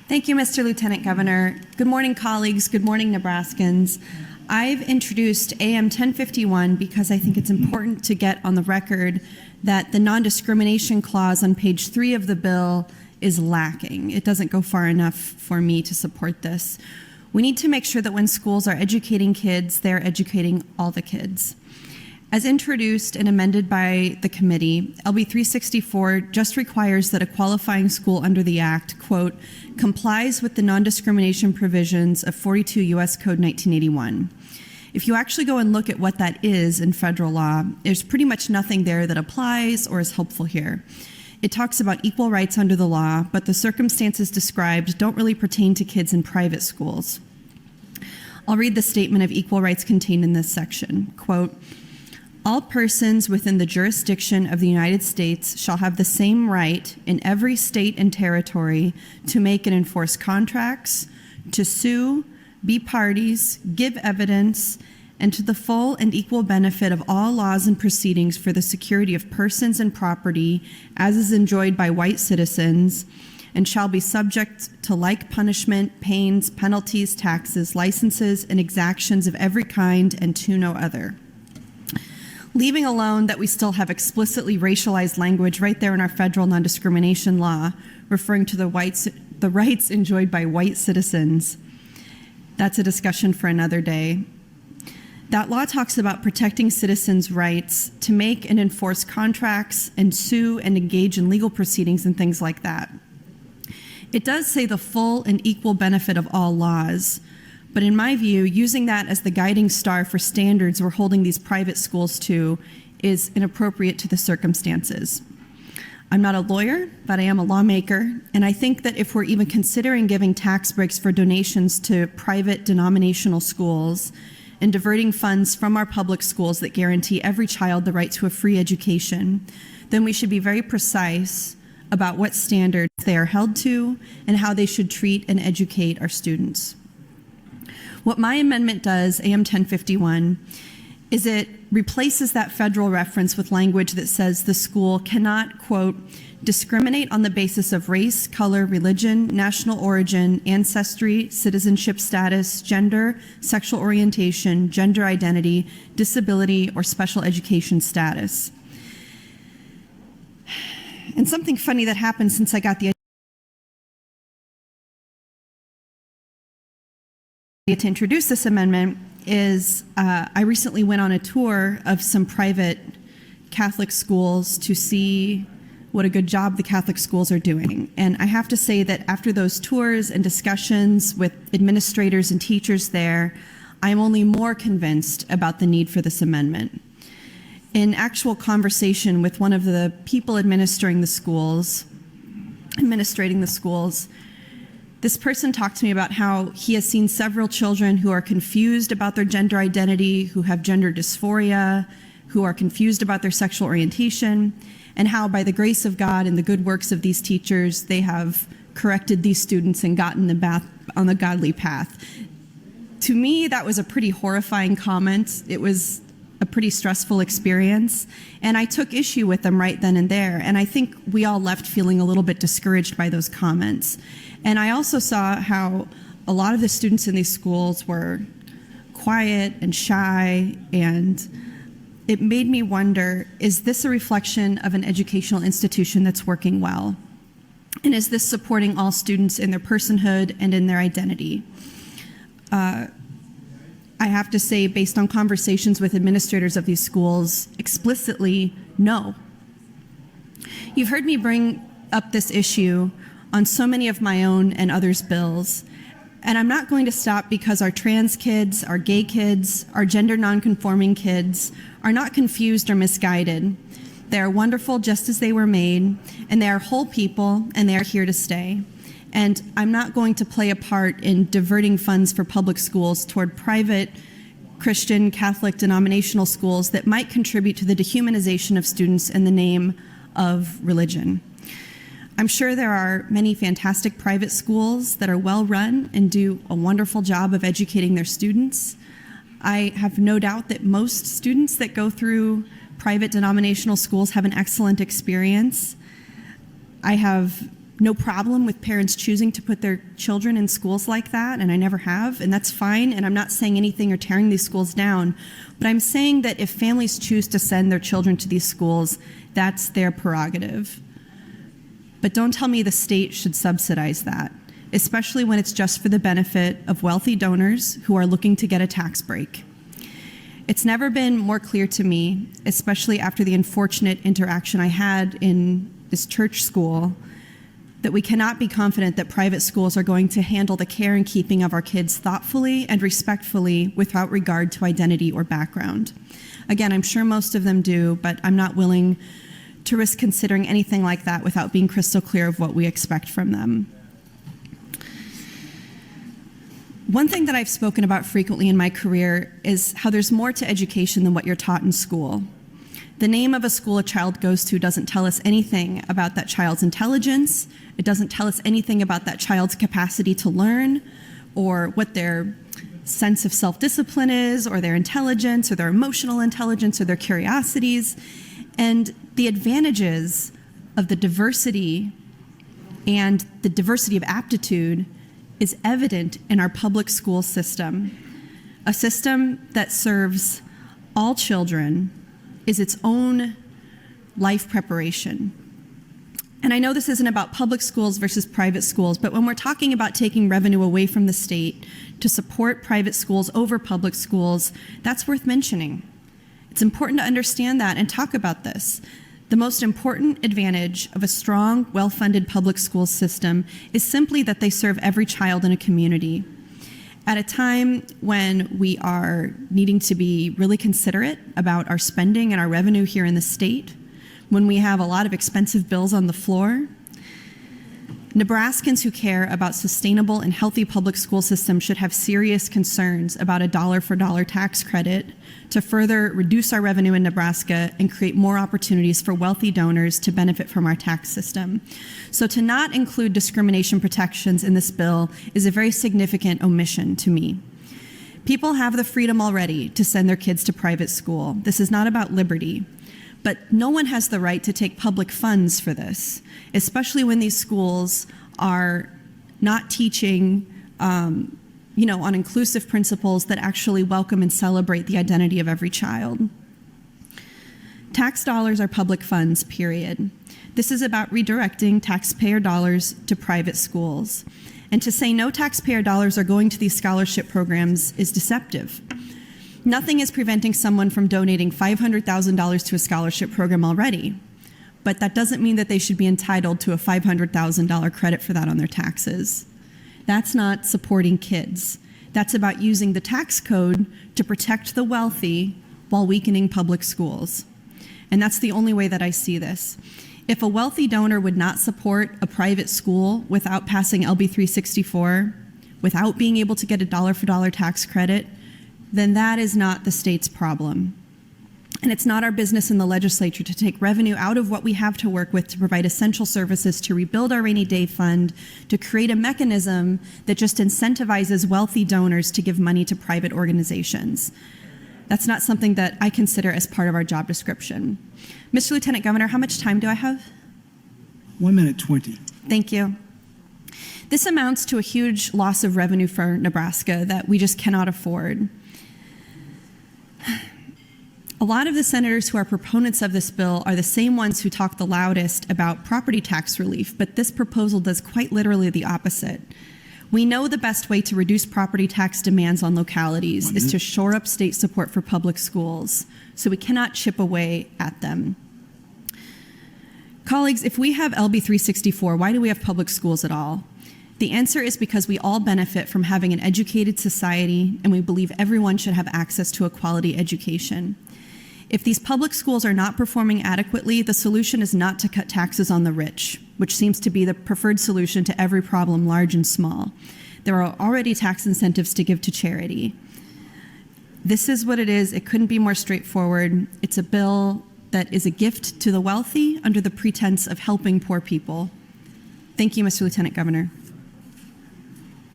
Thank you, Mr. Lieutenant Governor. Good morning, colleagues. Good morning, Nebraskans. I've introduced AM 1051 because I think it's important to get on the record that the non-discrimination clause on page 3 of the bill is lacking. It doesn't go far enough for me to support this. We need to make sure that when schools are educating kids, they're educating all the kids. As introduced and amended by the committee, LB364 just requires that a qualifying school under the Act, quote, complies with the non-discrimination provisions of 42 U.S. Code 1981. If you actually go and look at what that is in federal law, there's pretty much nothing there that applies or is helpful here. It talks about equal rights under the law, but the circumstances described don't really pertain to kids in private schools. I'll read the statement of equal rights contained in this section. Quote, all persons within the jurisdiction of the United States shall have the same right in every state and territory to make and enforce contracts, to sue, be parties, give evidence, and to the full and equal benefit of all laws and proceedings for the security of persons and property as is enjoyed by white citizens, and shall be subject to like punishment, pains, penalties, taxes, licenses, and exactions of every kind, and to no other. Leaving alone that we still have explicitly racialized language right there in our federal non-discrimination law, referring to the rights enjoyed by white citizens. That's a discussion for another day. That law talks about protecting citizens' rights to make and enforce contracts and sue and engage in legal proceedings and things like that. It does say the full and equal benefit of all laws, but in my view, using that as the guiding star for standards we're holding these private schools to is inappropriate to the circumstances. I'm not a lawyer, but I am a lawmaker, and I think that if we're even considering giving tax breaks for donations to private denominational schools and diverting funds from our public schools that guarantee every child the right to a free education, then we should be very precise about what standards they are held to and how they should treat and educate our students. What my amendment does, AM 1051, is it replaces that federal reference with language that says the school cannot, quote, discriminate on the basis of race, color, religion, national origin, ancestry, citizenship status, gender, sexual orientation, gender identity, disability, or special education status. And something funny that happened since I got the to introduce this amendment is I recently went on a tour of some private Catholic schools to see what a good job the Catholic schools are doing. And I have to say that after those tours and discussions with administrators and teachers there, I'm only more convinced about the need for this amendment. In actual conversation with one of the people administrating the schools, this person talked to me about how he has seen several children who are confused about their gender identity, who have gender dysphoria, who are confused about their sexual orientation, and how by the grace of God and the good works of these teachers, they have corrected these students and gotten them on the godly path. To me, that was a pretty horrifying comment. It was a pretty stressful experience, and I took issue with them right then and there, and I think we all left feeling a little bit discouraged by those comments. And I also saw how a lot of the students in these schools were quiet and shy, and it made me wonder, is this a reflection of an educational institution that's working well? And is this supporting all students in their personhood and in their identity? I have to say, based on conversations with administrators of these schools, explicitly, no. You've heard me bring up this issue on so many of my own and others' bills, and I'm not going to stop because our trans kids, our gay kids, our gender nonconforming kids are not confused or misguided. They are wonderful just as they were made, and they are whole people, and they are here to stay. And I'm not going to play a part in diverting funds for public schools toward private Christian, Catholic, denominational schools that might contribute to the dehumanization of students in the name of religion. I'm sure there are many fantastic private schools that are well run and do a wonderful job of educating their students. I have no doubt that most students that go through private denominational schools have an excellent experience. I have no problem with parents choosing to put their children in schools like that, and I never have, and that's fine, and I'm not saying anything or tearing these schools down, but I'm saying that if families choose to send their children to these schools, that's their prerogative. But don't tell me the state should subsidize that, especially when it's just for the benefit of wealthy donors who are looking to get a tax break. It's never been more clear to me, especially after the unfortunate interaction I had in this church school, that we cannot be confident that private schools are going to handle the care and keeping of our kids thoughtfully and respectfully without regard to identity or background. Again, I'm sure most of them do, but I'm not willing to risk considering anything like that without being crystal clear of what we expect from them. One thing that I've spoken about frequently in my career is how there's more to education than what you're taught in school. The name of a school a child goes to doesn't tell us anything about that child's intelligence. It doesn't tell us anything about that child's capacity to learn or what their sense of self-discipline is or their intelligence or their emotional intelligence or their curiosities. And the advantages of the diversity and the diversity of aptitude is evident in our public school system. A system that serves all children is its own life preparation. And I know this isn't about public schools versus private schools, but when we're talking about taking revenue away from the state to support private schools over public schools, that's worth mentioning. It's important to understand that and talk about this. The most important advantage of a strong, well-funded public school system is simply that they serve every child in a community. At a time when we are needing to be really considerate about our spending and our revenue here in the state, when we have a lot of expensive bills on the floor, Nebraskans who care about sustainable and healthy public school systems should have serious concerns about a dollar-for-dollar tax credit to further reduce our revenue in Nebraska and create more opportunities for wealthy donors to benefit from our tax system. So to not include discrimination protections in this bill is a very significant omission to me. People have the freedom already to send their kids to private school. This is not about liberty. But no one has the right to take public funds for this, especially when these schools are not teaching on inclusive principles that actually welcome and celebrate the identity of every child. Tax dollars are public funds, period. This is about redirecting taxpayer dollars to private schools. And to say no taxpayer dollars are going to these scholarship programs is deceptive. Nothing is preventing someone from donating $500,000 to a scholarship program already, but that doesn't mean that they should be entitled to a $500,000 credit for that on their taxes. That's not supporting kids. That's about using the tax code to protect the wealthy while weakening public schools. And that's the only way that I see this. If a wealthy donor would not support a private school without passing LB364, without being able to get a dollar-for-dollar tax credit, then that is not the state's problem. And it's not our business in the legislature to take revenue out of what we have to work with to provide essential services, to rebuild our rainy day fund, to create a mechanism that just incentivizes wealthy donors to give money to private organizations. That's not something that I consider as part of our job description. Mr. Lieutenant Governor, how much time do I have? 1 minute 20. Thank you. This amounts to a huge loss of revenue for Nebraska that we just cannot afford. A lot of the senators who are proponents of this bill are the same ones who talk the loudest about property tax relief, but this proposal does quite literally the opposite. We know the best way to reduce property tax demands on localities is to shore up state support for public schools, so we cannot chip away at them. Colleagues, if we have LB364, why do we have public schools at all? The answer is because we all benefit from having an educated society, and we believe everyone should have access to a quality education. If these public schools are not performing adequately, the solution is not to cut taxes on the rich, which seems to be the preferred solution to every problem, large and small. There are already tax incentives to give to charity. This is what it is. It couldn't be more straightforward. It's a bill that is a gift to the wealthy under the pretense of helping poor people. Thank you, Mr. Lieutenant Governor.